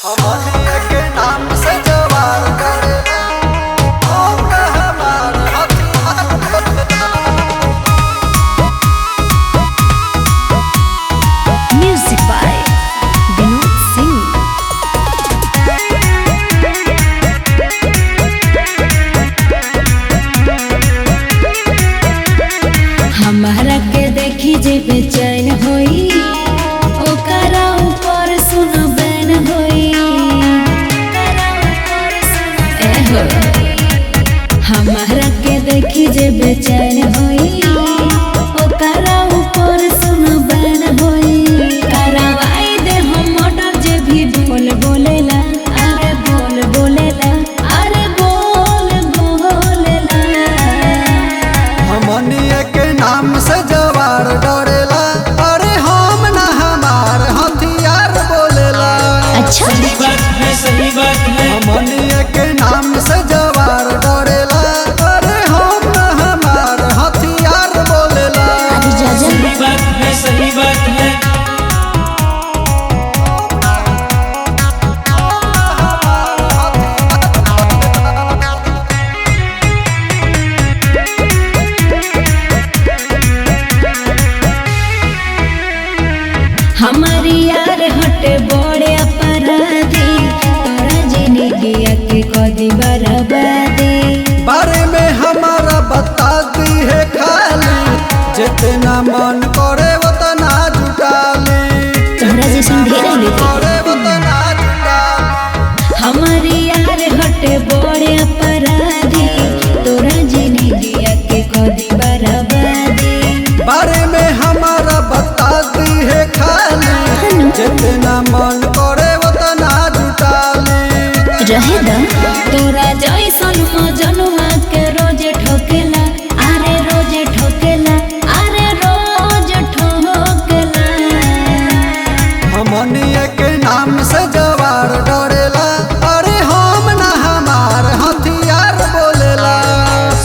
हमनिया के नाम से जवार करेला हम हमार हथियार Music by Vinod Singh. हमारा के देखी जे बेचैन होई ओकरा ऊपर सुन बैन होई एहो हमारा के देखी जे बेचैन होई ओकरा ऊपर सुन बैन होई करवाई दे हम मर्डर जे भी बोल बोलेला अरे बोल बोलेला अरे बोल बोलेला हमनिया के नाम से जवार डरेला अरे हम ना हमार हथियार बोलेला। अच्छा सही बात है हमनिया के नाम से जवार डरेला अरे हम ना हमार हथियार बोलेला। अरे जाजा सही बात है हमारी यार हटे बड़े अपराधी तोरा जिंदगी के कदी बर्बादी बारे में हमारा बता दी है खाली जितना मन करे उतना जुटाली तोरा जैसे ढेर लेके करे उतना जुटाली। हमारी यार हटे बड़े अपराधी तोरा जिंदगी के कदी बर्बादी बारे में हमारा बता दी है खाली जितना मन करे उतना जुटाली। रहे दा तोरा जैसन मजनुआ के रोजे ठोकेला अरे रोजे ठोकेला अरे रोज ठोकेला हमनिया के नाम से जवार डरेला अरे हम ना हमार हथियार बोलेला।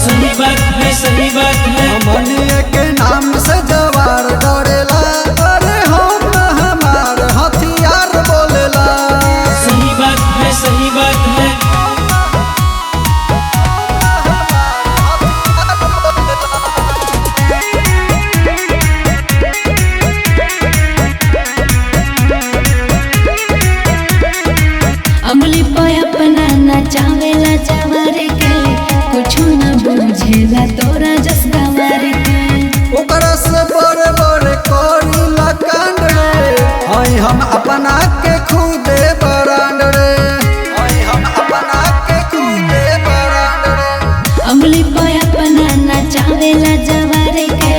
सही बात है हमनिया के नाम से जवार डरेला अरे हम ना हमार हथियार बोलेला। सही बात है अमली पे अपना नचावेला जवार के कुछो न बुझेला तोरा जस गवार के ओकरा से बड़े बड़े करीला कांड रे हई हम अपना के खुदे बरांड रे हई हम अपना के खुदे बरांड रे। अमली पे अपना नचावेला जवार के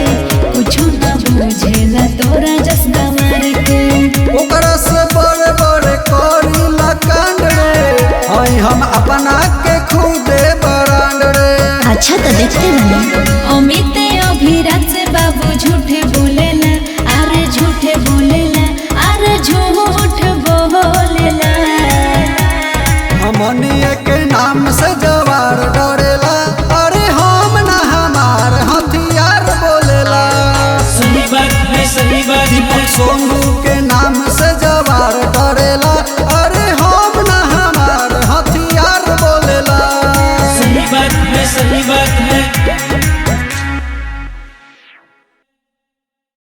कुछो न बुझेला तोरा जस गवार के ओकरा से बड़े बड़े करीला कांड रे हई हम अपना के खुदे बरांड रे। अच्छा तो देखते रहो अमित अभिराज से बाबू झूठे बोलेला अरे झूठे बोलेला अरे झूठ बोलेला हमनिया के नाम से जवार डरेला अरे हम ना हमार हथियार बोलेला। सही बात है सोनू के